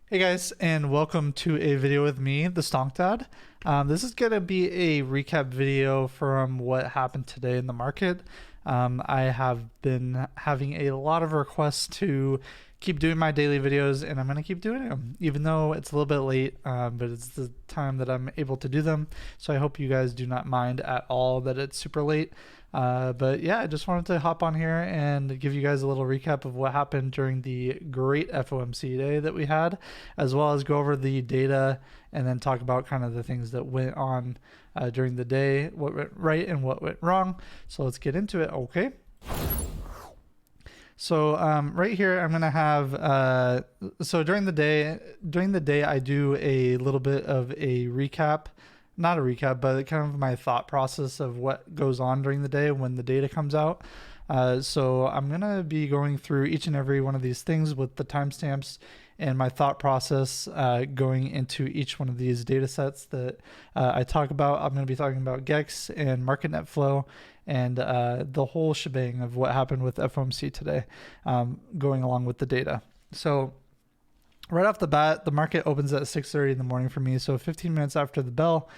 Hey guys, and welcome to a video with me, the Stonk Dad. This is going to be a recap video from what happened today in the market. I have been having a lot of requests to keep doing my daily videos, and I'm going to keep doing them, even though it's a little bit late, but it's the time that I'm able to do them. So I hope you guys do not mind at all that it's super late. But yeah, I just wanted to hop on here and give you guys a little recap of what happened during the great FOMC day that we had, as well as go over the data and then talk about kind of the things that went on during the day, what went right and what went wrong. So let's get into it, okay? So right here, I'm gonna have so during the day, I do a little bit of a recap, not a recap, but kind of my thought process of what goes on during the day when the data comes out. So I'm gonna be going through each and every one of these things with the timestamps and my thought process going into each one of these data sets that I talk about. I'm going to be talking about GEX and market net flow and the whole shebang of what happened with FOMC today, going along with the data. So right off the bat, the market opens at 6:30 in the morning for me. So 15 minutes after the bell,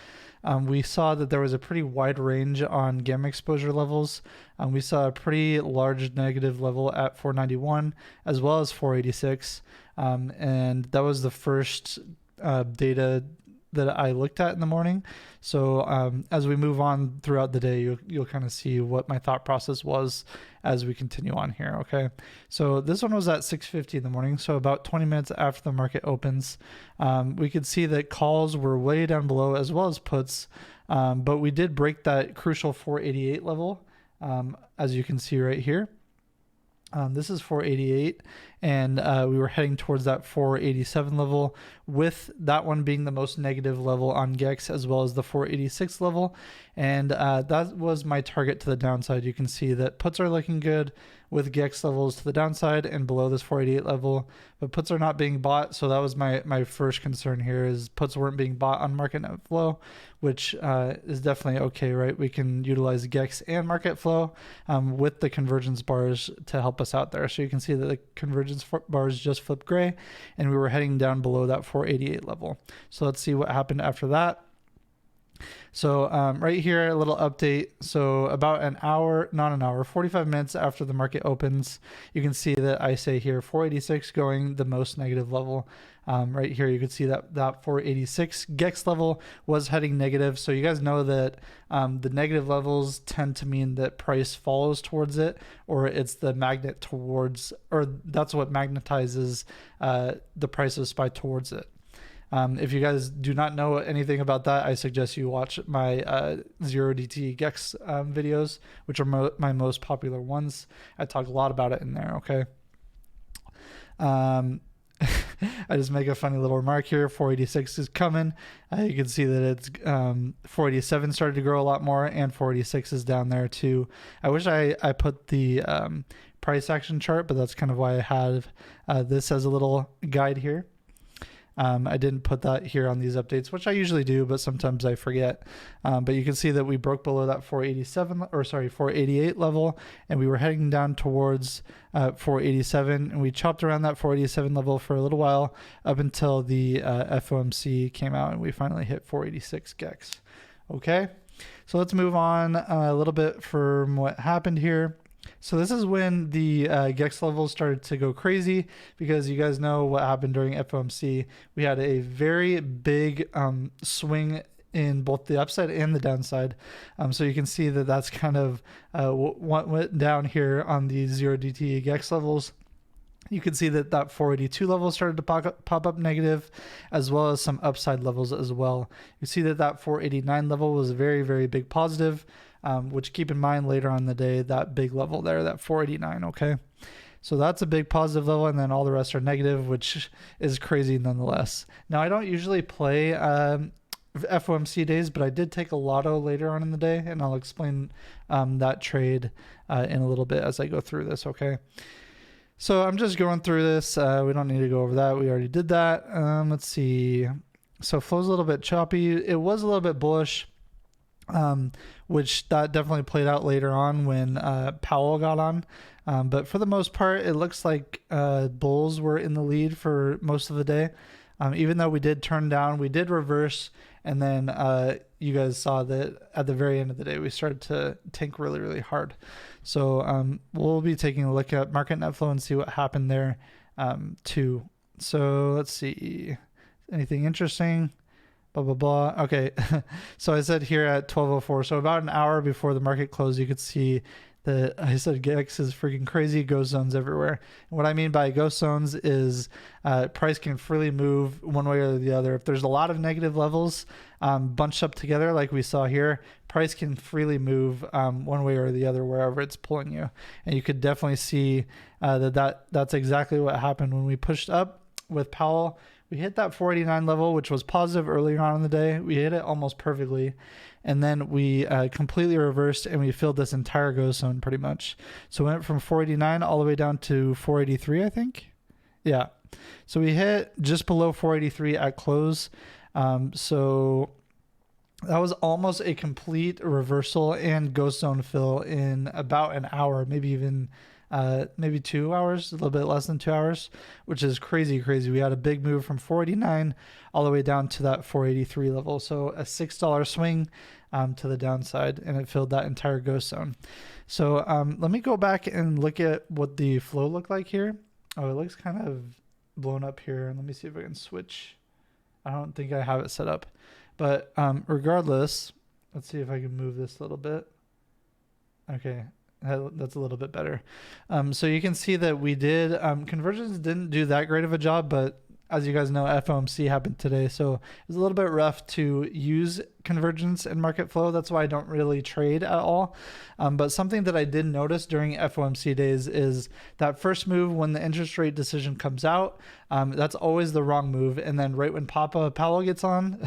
we saw that there was a pretty wide range on gamma exposure levels. We saw a pretty large negative level at 491 as well as 486. And that was the first data that I looked at in the morning. So as we move on throughout the day, you'll kind of see what my thought process was as we continue on here. Okay, so this one was at 6:50 in the morning, so about 20 minutes after the market opens. We could see that calls were way down below as well as puts, but we did break that crucial 488 level, as you can see right here. This is 488, and we were heading towards that 487 level, with that one being the most negative level on GEX, as well as the 486 level. And that was my target to the downside. You can see that puts are looking good with GEX levels to the downside and below this 488 level, but puts are not being bought. So that was my first concern here, is puts weren't being bought on market net flow, which is definitely okay, right? We can utilize GEX and market flow with the convergence bars to help us out there. So you can see that the convergence bars just flipped gray, and we were heading down below that 488 level. So let's see what happened after that. So right here, a little update. So about an hour, not an hour, 45 minutes after the market opens, you can see that I say here 486 going the most negative level. Right here, you can see that 486 GEX level was heading negative. So you guys know that the negative levels tend to mean that price follows towards it, or it's the magnet towards, or that's what magnetizes the price of SPY towards it. If you guys do not know anything about that, I suggest you watch my 0DT GEX videos, which are my most popular ones. I talk a lot about it in there, okay? I just make a funny little remark here. 486 is coming. You can see that it's 487 started to grow a lot more, and 486 is down there too. I wish I put the price action chart, but that's kind of why I have this as a little guide here. I didn't put that here on these updates, which I usually do, but sometimes I forget. But you can see that we broke below that 488 level, and we were heading down towards 487, and we chopped around that 487 level for a little while up until the FOMC came out, and we finally hit 486 GEX. Okay, so let's move on a little bit from what happened here. So this is when the GEX levels started to go crazy, because you guys know what happened during FOMC. We had a very big swing in both the upside and the downside. So you can see that that's kind of what went down here on the 0DT GEX levels. You can see that 482 level started to pop up negative, as well as some upside levels as well. You see that 489 level was a very, very big positive, which keep in mind later on in the day, that big level there, that 489, okay? So that's a big positive level, and then all the rest are negative, which is crazy nonetheless. Now, I don't usually play FOMC days, but I did take a lotto later on in the day, and I'll explain that trade in a little bit as I go through this, okay? So I'm just going through this. We don't need to go over that. We already did that. Let's see. So flow's a little bit choppy. It was a little bit bullish which that definitely played out later on when Powell got on. But for the most part, it looks like bulls were in the lead for most of the day. Even though we did turn down, we did reverse, and then you guys saw that at the very end of the day, we started to tank really, really hard. So we'll be taking a look at market net flow and see what happened there too. So let's see. Anything interesting? Blah, blah, blah. Okay. So I said here at 12:04, so about an hour before the market closed, you could see that I said GEX is freaking crazy, ghost zones everywhere. And what I mean by ghost zones is price can freely move one way or the other. If there's a lot of negative levels bunched up together like we saw here, price can freely move one way or the other wherever it's pulling you. And you could definitely see that's exactly what happened when we pushed up with Powell. We hit that 489 level, which was positive earlier on in the day. We hit it almost perfectly. And then we completely reversed and we filled this entire ghost zone pretty much. So we went from 489 all the way down to 483, I think. Yeah. So we hit just below 483 at close. So that was almost a complete reversal and ghost zone fill in about an hour, maybe even maybe 2 hours, a little bit less than 2 hours, which is crazy. We had a big move from 489 all the way down to that 483 level. So a $6 swing to the downside, and it filled that entire ghost zone. So let me go back and look at what the flow looked like here. Oh, it looks kind of blown up here. Let me see if I can switch. I don't think I have it set up, but regardless, let's see if I can move this a little bit. Okay. That's a little bit better. So you can see that we did, conversions didn't do that great of a job, but as you guys know, FOMC happened today. So it was a little bit rough to use convergence and market flow. That's why I don't really trade at all. But something that I did notice during FOMC days is that first move when the interest rate decision comes out, that's always the wrong move. And then right when Papa Powell gets on,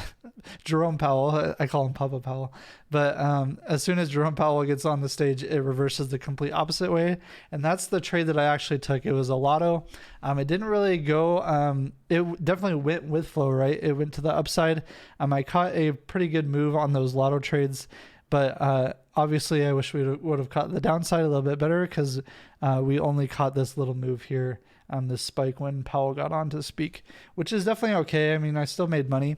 Jerome Powell, I call him Papa Powell, but as soon as Jerome Powell gets on the stage, it reverses the complete opposite way. And that's the trade that I actually took. It was a lotto. It didn't really go, it definitely went with flow, right? It went to the upside. I caught a pretty good move on those lotto trades, but obviously I wish we would have caught the downside a little bit better, because we only caught this little move here, this spike when Powell got on to speak, which is definitely okay. I mean, I still made money.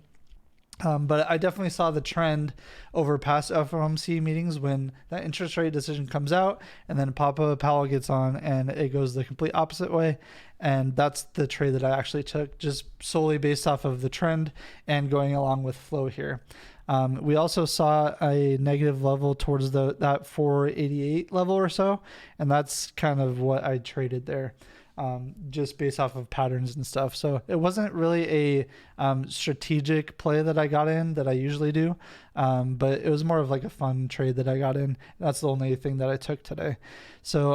But I definitely saw the trend over past FOMC meetings when that interest rate decision comes out and then Papa Powell gets on and it goes the complete opposite way. And that's the trade that I actually took, just solely based off of the trend and going along with flow here. We also saw a negative level towards that 488 level or so, and that's kind of what I traded there. Just based off of patterns and stuff. So it wasn't really a strategic play that I got in that I usually do, but it was more of like a fun trade that I got in. That's the only thing that I took today. So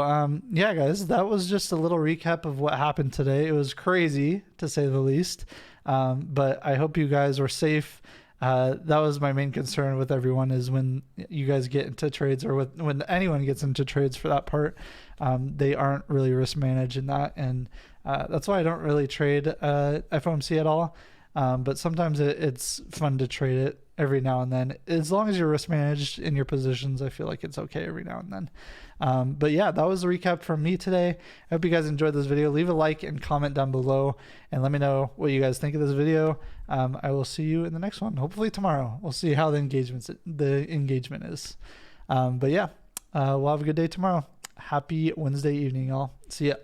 yeah, guys, that was just a little recap of what happened today. It was crazy, to say the least, but I hope you guys were safe. That was my main concern with everyone, is when you guys get into trades, or when anyone gets into trades for that part, they aren't really risk managing that. And that's why I don't really trade FOMC at all. But sometimes it's fun to trade it every now and then. As long as you're risk managed in your positions, I feel like it's okay every now and then. But yeah, that was the recap from me today. I hope you guys enjoyed this video. Leave a like and comment down below and let me know what you guys think of this video. I will see you in the next one, hopefully tomorrow. We'll see how the engagement is. But yeah, we'll have a good day tomorrow. Happy Wednesday evening, y'all. See ya.